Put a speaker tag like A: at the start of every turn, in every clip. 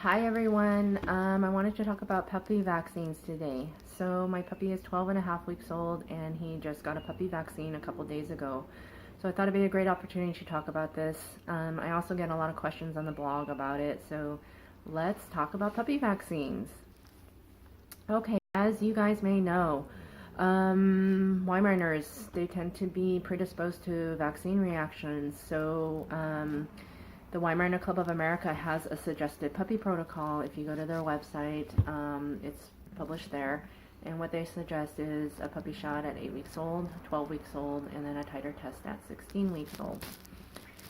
A: Hi everyone. I wanted to talk about puppy vaccines today. So my puppy is 12 and a half weeks old and he just got a puppy vaccine a couple days ago. So I thought it'd be a great opportunity to talk about this. I also get a lot of questions on the blog about it. So let's talk about puppy vaccines. Okay, as you guys may know, Weimaraners, they tend to be predisposed to vaccine reactions. So the Weimaraner Club of America has a suggested puppy protocol. If you go to their website, it's published there. And what they suggest is a puppy shot at 8 weeks old, 12 weeks old, and then a titer test at 16 weeks old.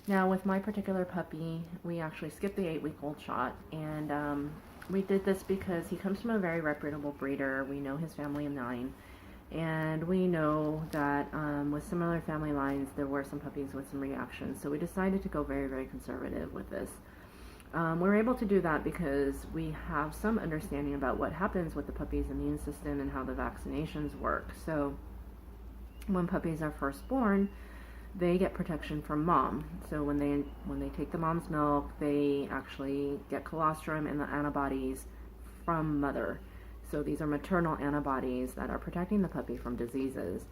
A: Now, with my particular puppy, we actually skipped the 8-week-old shot, and we did this because he comes from a very reputable breeder. We know his family of 9, and we know that with similar family lines, there were some puppies with some reactions. So we decided to go very, very conservative with this. We're able to do that because we have some understanding about what happens with the puppy's immune system and how the vaccinations work. So when puppies are first born, they get protection from mom. So when they take the mom's milk, they actually get colostrum and the antibodies from mother. So these are maternal antibodies that are protecting the puppy from diseases.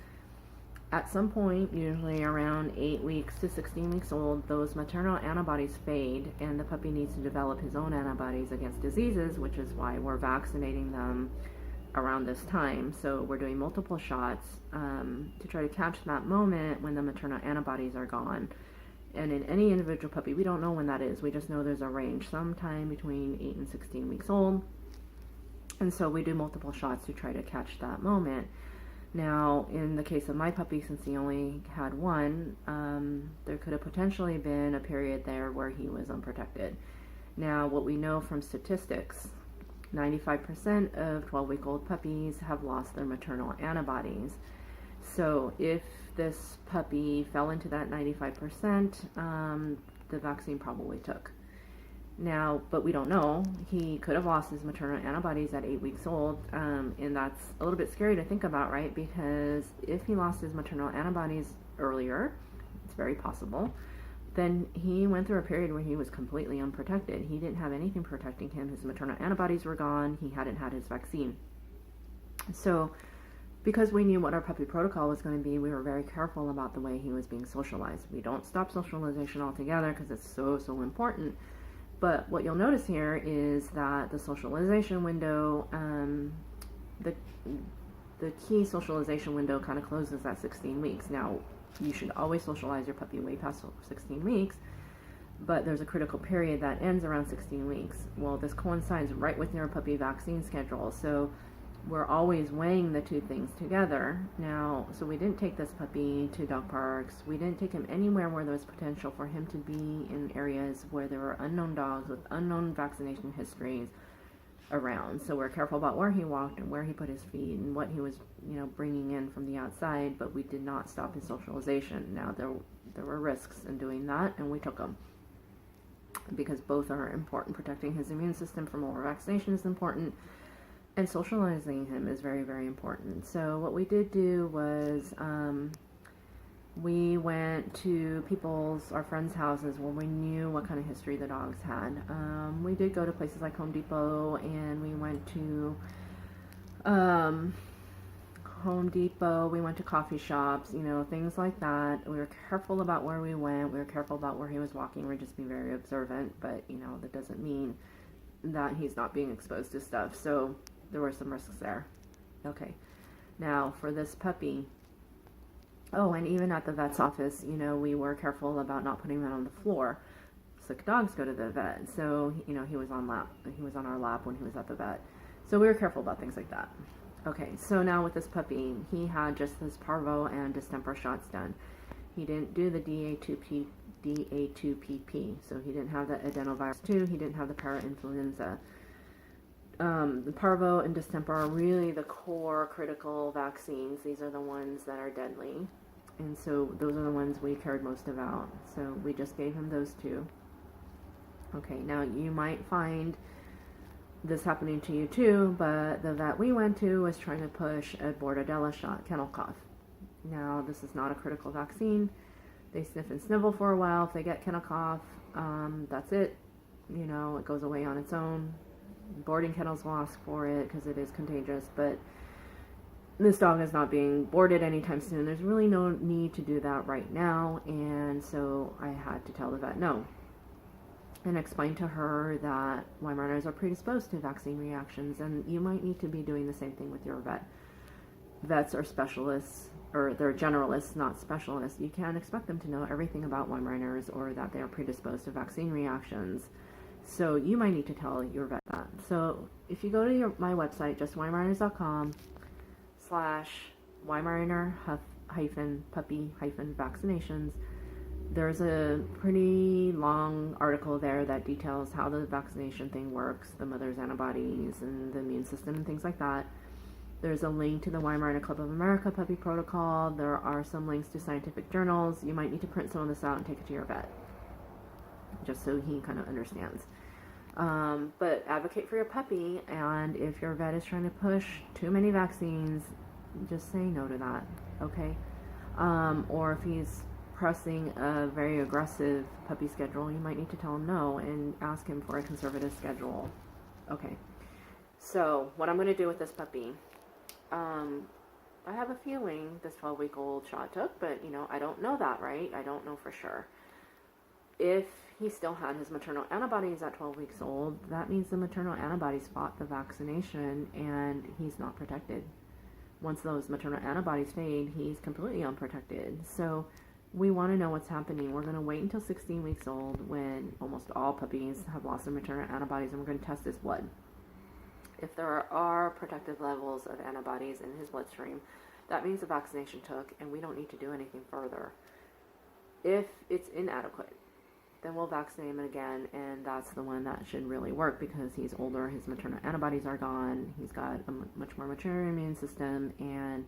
A: At some point, usually around 8 weeks to 16 weeks old, those maternal antibodies fade and the puppy needs to develop his own antibodies against diseases, which is why we're vaccinating them around this time. So we're doing multiple shots to try to catch that moment when the maternal antibodies are gone. And in any individual puppy, we don't know when that is. We just know there's a range, sometime between 8 and 16 weeks old. And so we do multiple shots to try to catch that moment. Now, in the case of my puppy, since he only had one, there could have potentially been a period there where he was unprotected. Now, what we know from statistics, 95% of 12-week-old puppies have lost their maternal antibodies. So if this puppy fell into that 95%, the vaccine probably took. Now, but we don't know. He could have lost his maternal antibodies at 8 weeks old, and that's a little bit scary to think about, right? Because if he lost his maternal antibodies earlier, it's very possible, then he went through a period where he was completely unprotected. He didn't have anything protecting him. His maternal antibodies were gone. He hadn't had his vaccine. So because we knew what our puppy protocol was going to be, we were very careful about the way he was being socialized. We don't stop socialization altogether because it's so, so important. But what you'll notice here is that the socialization window, the key socialization window kind of closes at 16 weeks. Now, you should always socialize your puppy way past 16 weeks, but there's a critical period that ends around 16 weeks. Well, this coincides right with your puppy vaccine schedule, so we're always weighing the two things together. Now, so we didn't take this puppy to dog parks. We didn't take him anywhere where there was potential for him to be in areas where there were unknown dogs with unknown vaccination histories around. So we're careful about where he walked and where he put his feet and what he was, bringing in from the outside, but we did not stop his socialization. Now, there were risks in doing that, and we took them because both are important. Protecting his immune system from over-vaccination is important, and socializing him is very, very important. So what we did do was we went to our friends' houses where we knew what kind of history the dogs had. We did go to places like Home Depot, and we went to Home Depot, we went to coffee shops, things like that. We were careful about where we went. We were careful about where he was walking. We were just being very observant, but, that doesn't mean that he's not being exposed to stuff. So there were some risks there. Okay. Now, for this puppy, and even at the vet's office, we were careful about not putting him on the floor. Sick dogs go to the vet. So, he was on our lap when he was at the vet. So we were careful about things like that. Okay, so now with this puppy, he had just his parvo and distemper shots done. He didn't do the DA2PP, so he didn't have the adenovirus 2, he didn't have the parainfluenza. The parvo and distemper are really the core critical vaccines. These are the ones that are deadly, and so those are the ones we cared most about. So we just gave him those two. Okay, now you might find this happening to you too, but the vet we went to was trying to push a Bordetella shot, kennel cough. Now, this is not a critical vaccine. They sniff and snivel for a while. If they get kennel cough, that's it. you know, it goes away on its own. Boarding kennels will ask for it because it is contagious, but this dog is not being boarded anytime soon. There's really no need to do that right now, and so I had to tell the vet no. And explain to her that Weimaraners are predisposed to vaccine reactions, and you might need to be doing the same thing with your vet. Vets are specialists, or they're generalists, not specialists. You can't expect them to know everything about Weimaraners or that they are predisposed to vaccine reactions. So you might need to tell your vet that. So if you go to my website, just Weimaraner/puppy-vaccinations, there's a pretty long article there that details how the vaccination thing works, the mother's antibodies and the immune system and things like that. There's a link to the Weimaraner Club of America puppy protocol. There are some links to scientific journals. You might need to print some of this out and take it to your vet, just so he kind of understands. But advocate for your puppy, and if your vet is trying to push too many vaccines, just say no to that, okay? Or if he's pressing a very aggressive puppy schedule, you might need to tell him no and ask him for a conservative schedule. Okay, so what I'm going to do with this puppy, I have a feeling this 12-week-old shot took, but you know, I don't know that, right? I don't know for sure. If he still had his maternal antibodies at 12 weeks old, that means the maternal antibodies fought the vaccination and he's not protected. Once those maternal antibodies fade, he's completely unprotected. So we want to know what's happening. We're going to wait until 16 weeks old, when almost all puppies have lost their maternal antibodies, and we're going to test his blood. If there are protective levels of antibodies in his bloodstream, that means the vaccination took and we don't need to do anything further. If it's inadequate, then we'll vaccinate him again, and that's the one that should really work because he's older, his maternal antibodies are gone, he's got a much more mature immune system, and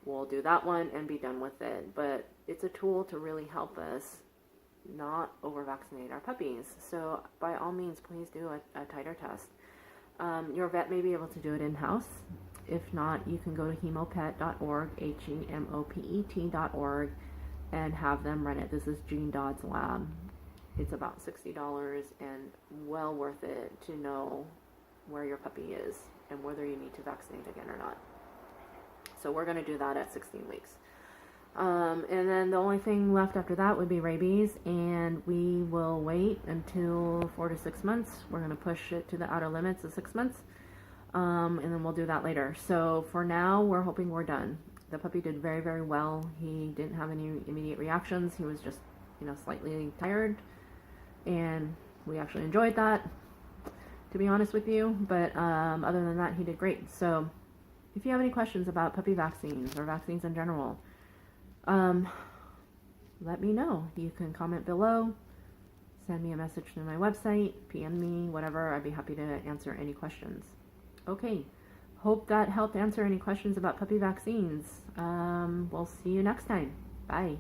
A: we'll do that one and be done with it. But it's a tool to really help us not over-vaccinate our puppies. So by all means, please do a titer test. Your vet may be able to do it in-house. If not, you can go to hemopet.org, HEMOPET.org, and have them run it. This is Gene Dodd's lab. It's about $60 and well worth it to know where your puppy is and whether you need to vaccinate again or not. So we're going to do that at 16 weeks. And then the only thing left after that would be rabies, and we will wait until 4 to 6 months. We're going to push it to the outer limits of 6 months, and then we'll do that later. So for now, we're hoping we're done. The puppy did very, very well. He didn't have any immediate reactions. He was just, you know, slightly tired, and we actually enjoyed that, to be honest with you. But other than that, he did great. So if you have any questions about puppy vaccines or vaccines in general, let me know. You can comment below, send me a message through my website, PM me, whatever. I'd be happy to answer any questions. Okay, hope that helped answer any questions about puppy vaccines. We'll see you next time. Bye.